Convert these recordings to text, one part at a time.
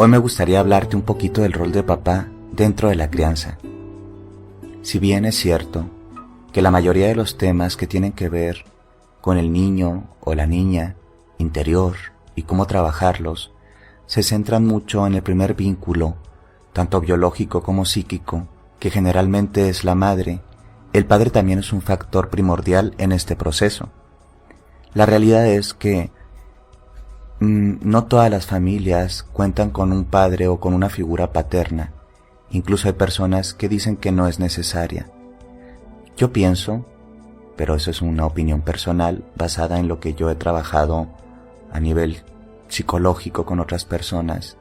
Hoy me gustaría hablarte un poquito del rol de papá dentro de la crianza. Si bien es cierto que la mayoría de los temas que tienen que ver con el niño o la niña interior y cómo trabajarlos se centran mucho en el primer vínculo, tanto biológico como psíquico, que generalmente es la madre, el padre también es un factor primordial en este proceso. La realidad es que no todas las familias cuentan con un padre o con una figura paterna. Incluso hay personas que dicen que no es necesaria. Yo pienso, pero eso es una opinión personal basada en lo que yo he trabajado a nivel psicológico con otras personas,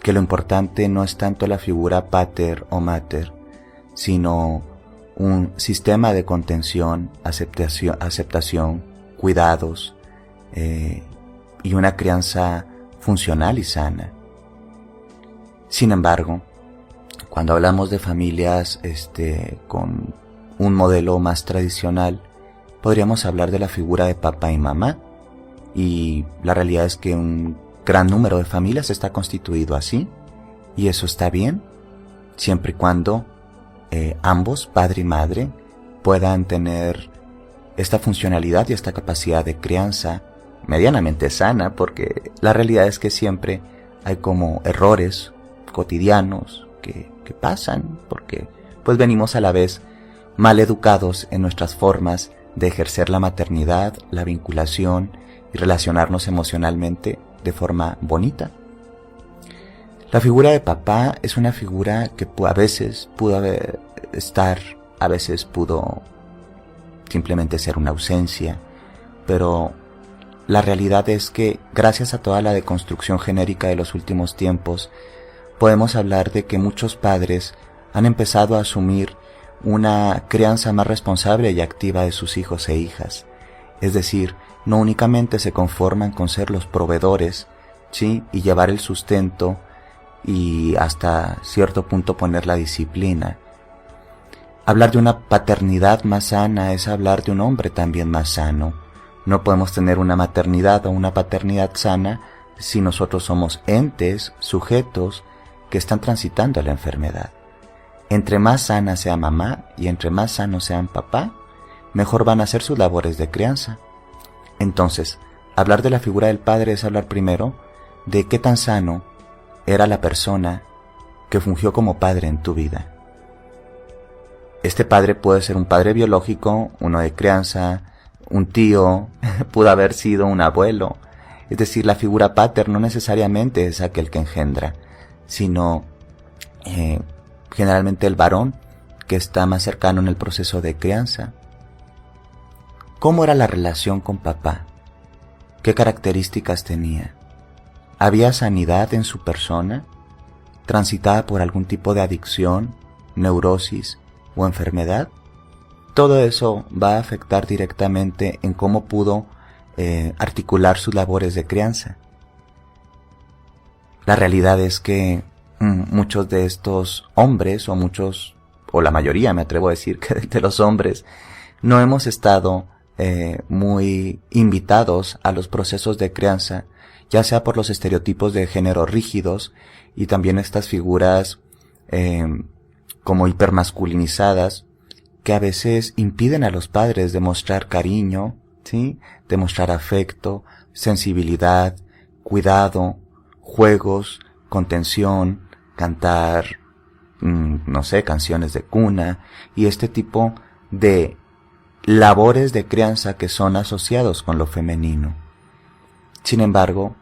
que lo importante no es tanto la figura pater o mater, sino un sistema de contención, aceptación, cuidados, y una crianza funcional y sana. Sin embargo, cuando hablamos de familias con un modelo más tradicional, podríamos hablar de la figura de papá y mamá, y la realidad es que un gran número de familias está constituido así, y eso está bien, siempre y cuando ambos, padre y madre, puedan tener esta funcionalidad y esta capacidad de crianza medianamente sana, porque la realidad es que siempre hay como errores cotidianos que pasan, porque pues venimos a la vez mal educados en nuestras formas de ejercer la maternidad, la vinculación y relacionarnos emocionalmente de forma bonita. La figura de papá es una figura que a veces pudo estar, a veces pudo simplemente ser una ausencia, pero la realidad es que, gracias a toda la deconstrucción genérica de los últimos tiempos, podemos hablar de que muchos padres han empezado a asumir una crianza más responsable y activa de sus hijos e hijas. Es decir, no únicamente se conforman con ser los proveedores, ¿sí?, y llevar el sustento y hasta cierto punto poner la disciplina. Hablar de una paternidad más sana es hablar de un hombre también más sano. No podemos tener una maternidad o una paternidad sana si nosotros somos entes, sujetos que están transitando la enfermedad. Entre más sana sea mamá y entre más sano sean papá, mejor van a ser sus labores de crianza. Entonces, hablar de la figura del padre es hablar primero de qué tan sano era la persona que fungió como padre en tu vida. Este padre puede ser un padre biológico, uno de crianza, un tío, pudo haber sido un abuelo. Es decir, la figura pater no necesariamente es aquel que engendra, sino generalmente el varón que está más cercano en el proceso de crianza. ¿Cómo era la relación con papá? ¿Qué características tenía? ¿Había sanidad en su persona? ¿Transitada por algún tipo de adicción, neurosis o enfermedad? Todo eso va a afectar directamente en cómo pudo articular sus labores de crianza. La realidad es que muchos de estos hombres, o la mayoría, me atrevo a decir, que de los hombres, no hemos estado muy invitados a los procesos de crianza, ya sea por los estereotipos de género rígidos y también estas figuras como hipermasculinizadas, que a veces impiden a los padres demostrar cariño, ¿sí?, demostrar afecto, sensibilidad, cuidado, juegos, contención, cantar, canciones de cuna y este tipo de labores de crianza que son asociados con lo femenino. Sin embargo,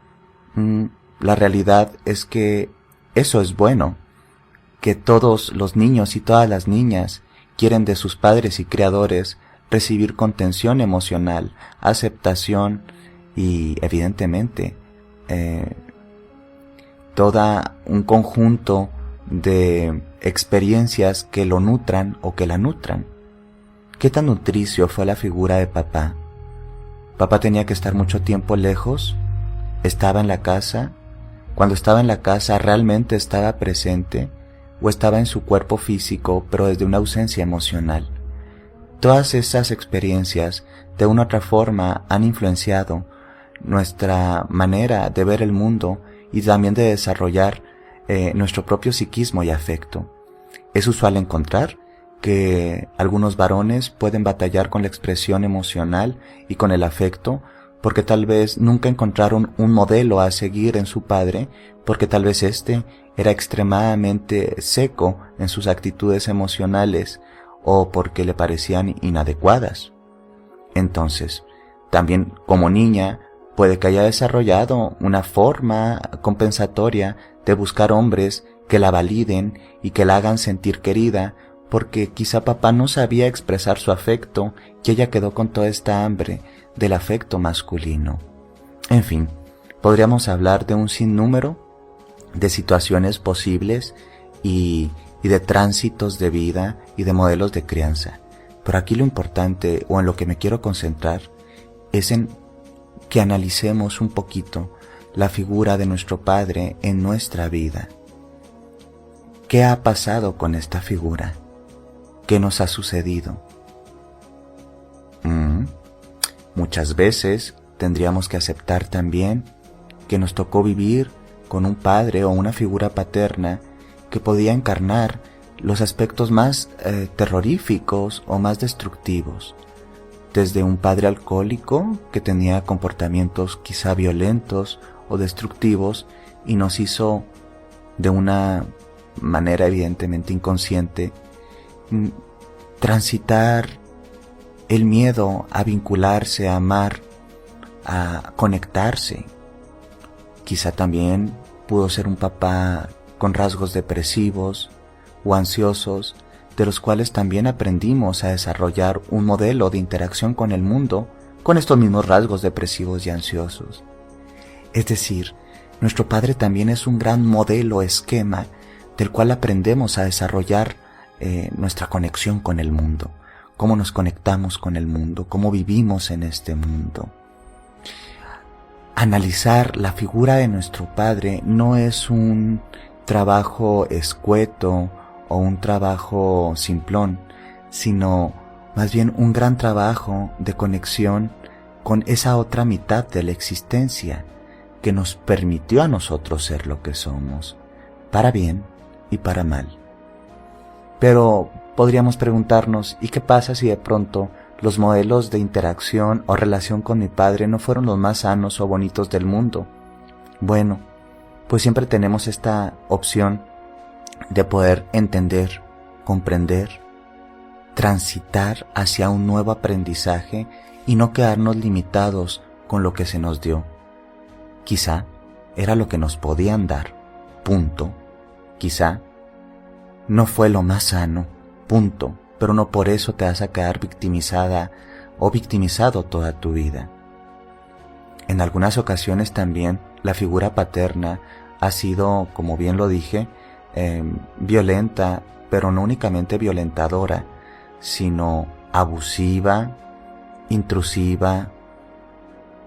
la realidad es que eso es bueno, que todos los niños y todas las niñas quieren de sus padres y criadores recibir contención emocional, aceptación y, evidentemente, todo un conjunto de experiencias que lo nutran o que la nutran. ¿Qué tan nutricio fue la figura de papá? Papá tenía que estar mucho tiempo lejos, estaba en la casa. Cuando estaba en la casa, ¿realmente estaba presente o estaba en su cuerpo físico, pero desde una ausencia emocional? Todas esas experiencias, de una u otra forma, han influenciado nuestra manera de ver el mundo y también de desarrollar nuestro propio psiquismo y afecto. Es usual encontrar que algunos varones pueden batallar con la expresión emocional y con el afecto porque tal vez nunca encontraron un modelo a seguir en su padre, porque tal vez éste era extremadamente seco en sus actitudes emocionales o porque le parecían inadecuadas. Entonces, también como niña puede que haya desarrollado una forma compensatoria de buscar hombres que la validen y que la hagan sentir querida, porque quizá papá no sabía expresar su afecto y ella quedó con toda esta hambre del afecto masculino. En fin, podríamos hablar de un sinnúmero de situaciones posibles y de tránsitos de vida y de modelos de crianza. Pero aquí lo importante, o en lo que me quiero concentrar, es en que analicemos un poquito la figura de nuestro padre en nuestra vida. ¿Qué ha pasado con esta figura? ¿Qué nos ha sucedido? Muchas veces tendríamos que aceptar también que nos tocó vivir con un padre o una figura paterna que podía encarnar los aspectos más terroríficos o más destructivos. Desde un padre alcohólico que tenía comportamientos quizá violentos o destructivos y nos hizo de una manera evidentemente inconsciente transitar el miedo a vincularse, a amar, a conectarse. Quizá también pudo ser un papá con rasgos depresivos o ansiosos, de los cuales también aprendimos a desarrollar un modelo de interacción con el mundo con estos mismos rasgos depresivos y ansiosos. Es decir, nuestro padre también es un gran modelo, esquema, del cual aprendemos a desarrollar nuestra conexión con el mundo, cómo nos conectamos con el mundo, cómo vivimos en este mundo. Analizar la figura de nuestro padre no es un trabajo escueto o un trabajo simplón, sino más bien un gran trabajo de conexión con esa otra mitad de la existencia que nos permitió a nosotros ser lo que somos, para bien y para mal. Pero podríamos preguntarnos, ¿y qué pasa si de pronto los modelos de interacción o relación con mi padre no fueron los más sanos o bonitos del mundo? Bueno, pues siempre tenemos esta opción de poder entender, comprender, transitar hacia un nuevo aprendizaje y no quedarnos limitados con lo que se nos dio. Quizá era lo que nos podían dar, punto. Quizá no fue lo más sano, punto, pero no por eso te vas a quedar victimizada o victimizado toda tu vida. En algunas ocasiones también la figura paterna ha sido, como bien lo dije, violenta, pero no únicamente violentadora, sino abusiva, intrusiva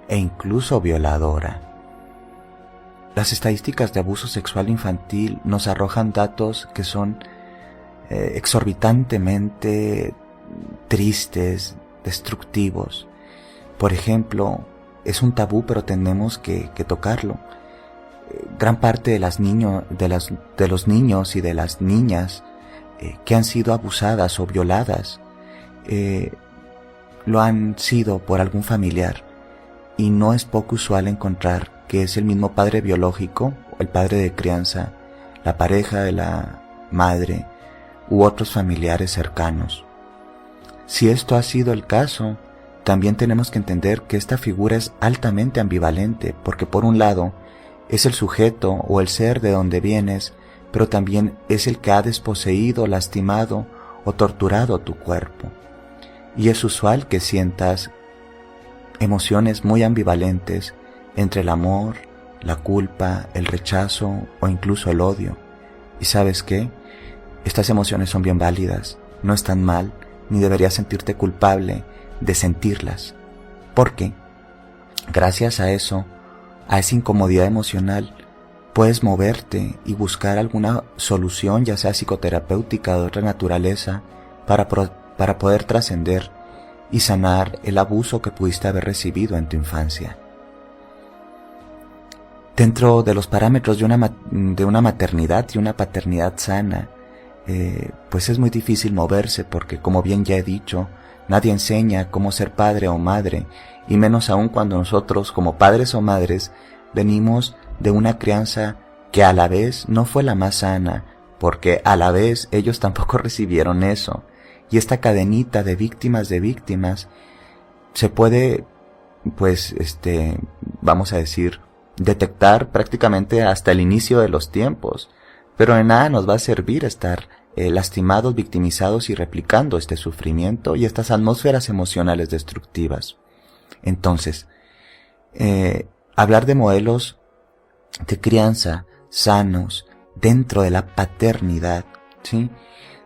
e incluso violadora. Las estadísticas de abuso sexual infantil nos arrojan datos que son exorbitantemente tristes, destructivos. Por ejemplo, es un tabú, pero tenemos que tocarlo. Gran parte de los niños y de las niñas que han sido abusadas o violadas lo han sido por algún familiar, y no es poco usual encontrar que es el mismo padre biológico, el padre de crianza, la pareja de la madre u otros familiares cercanos. Si esto ha sido el caso, también tenemos que entender que esta figura es altamente ambivalente, porque por un lado es el sujeto o el ser de donde vienes, pero también es el que ha desposeído, lastimado o torturado tu cuerpo. Y es usual que sientas emociones muy ambivalentes entre el amor, la culpa, el rechazo o incluso el odio. ¿Y sabes qué? Estas emociones son bien válidas, no están mal, ni deberías sentirte culpable de sentirlas. Porque, gracias a eso, a esa incomodidad emocional, puedes moverte y buscar alguna solución, ya sea psicoterapéutica o de otra naturaleza, para poder trascender y sanar el abuso que pudiste haber recibido en tu infancia. Dentro de los parámetros de una maternidad y una paternidad sana, pues es muy difícil moverse porque, como bien ya he dicho, nadie enseña cómo ser padre o madre, y menos aún cuando nosotros, como padres o madres, venimos de una crianza que a la vez no fue la más sana, porque a la vez ellos tampoco recibieron eso. Y esta cadenita de víctimas se puede, pues, vamos a decir, detectar prácticamente hasta el inicio de los tiempos, pero de nada nos va a servir estar lastimados, victimizados y replicando este sufrimiento y estas atmósferas emocionales destructivas. Entonces, hablar de modelos de crianza sanos dentro de la paternidad, ¿sí?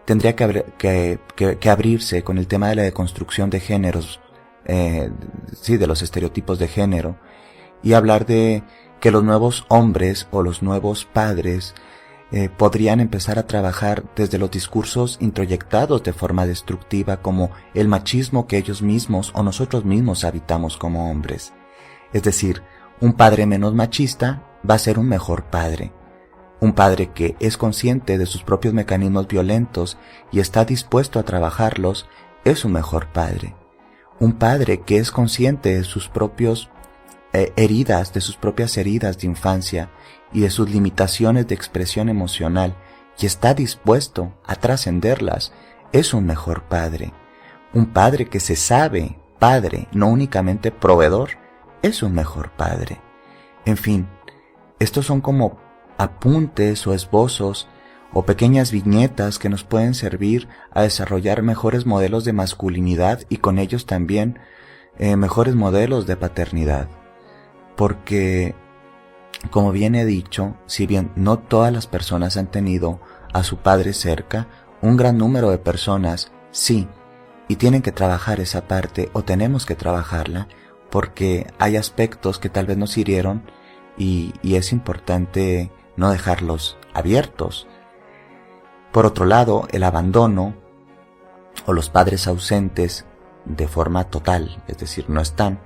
Tendría que abrirse con el tema de la deconstrucción de géneros, sí, de los estereotipos de género, y hablar de que los nuevos hombres o los nuevos padres podrían empezar a trabajar desde los discursos introyectados de forma destructiva, como el machismo que ellos mismos o nosotros mismos habitamos como hombres. Es decir, un padre menos machista va a ser un mejor padre. Un padre que es consciente de sus propios mecanismos violentos y está dispuesto a trabajarlos es un mejor padre. Un padre que es consciente de sus propios heridas, de sus propias heridas de infancia y de sus limitaciones de expresión emocional y está dispuesto a trascenderlas, es un mejor padre. Un padre que se sabe padre, no únicamente proveedor, es un mejor padre. En fin, estos son como apuntes o esbozos o pequeñas viñetas que nos pueden servir a desarrollar mejores modelos de masculinidad y con ellos también mejores modelos de paternidad. Porque, como bien he dicho, si bien no todas las personas han tenido a su padre cerca, un gran número de personas sí, y tienen que trabajar esa parte o tenemos que trabajarla porque hay aspectos que tal vez nos hirieron y es importante no dejarlos abiertos. Por otro lado, el abandono o los padres ausentes de forma total, es decir, no están,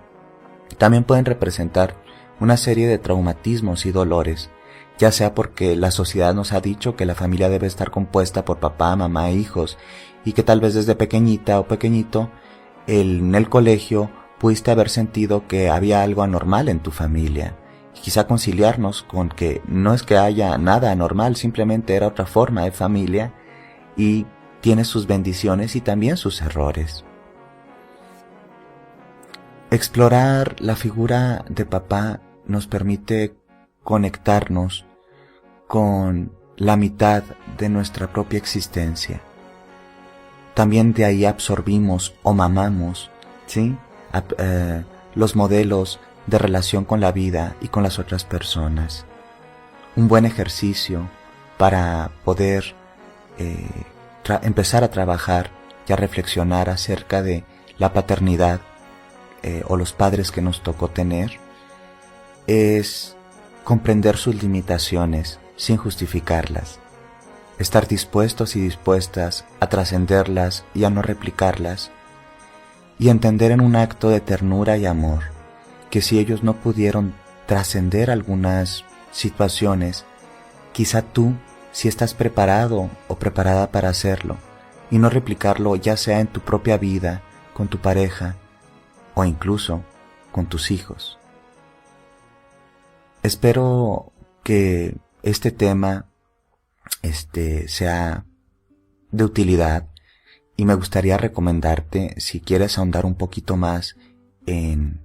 también pueden representar una serie de traumatismos y dolores, ya sea porque la sociedad nos ha dicho que la familia debe estar compuesta por papá, mamá e hijos, y que tal vez desde pequeñita o pequeñito en el colegio pudiste haber sentido que había algo anormal en tu familia. Y quizá conciliarnos con que no es que haya nada anormal, simplemente era otra forma de familia y tiene sus bendiciones y también sus errores. Explorar la figura de papá nos permite conectarnos con la mitad de nuestra propia existencia. También de ahí absorbimos o mamamos, ¿sí? Los modelos de relación con la vida y con las otras personas. Un buen ejercicio para poder empezar a trabajar y a reflexionar acerca de la paternidad o los padres que nos tocó tener es comprender sus limitaciones sin justificarlas, estar dispuestos y dispuestas a trascenderlas y a no replicarlas, y entender en un acto de ternura y amor que si ellos no pudieron trascender algunas situaciones, quizá tú sí estás preparado o preparada para hacerlo y no replicarlo, ya sea en tu propia vida, con tu pareja o incluso con tus hijos. Espero que este tema sea de utilidad y me gustaría recomendarte, si quieres ahondar un poquito más en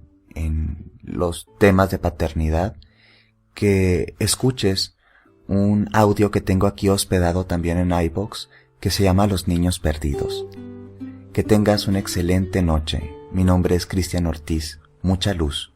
los temas de paternidad, que escuches un audio que tengo aquí hospedado también en iVoox que se llama Los Niños Perdidos. Que tengas una excelente noche. Mi nombre es Cristian Ortiz. Mucha luz.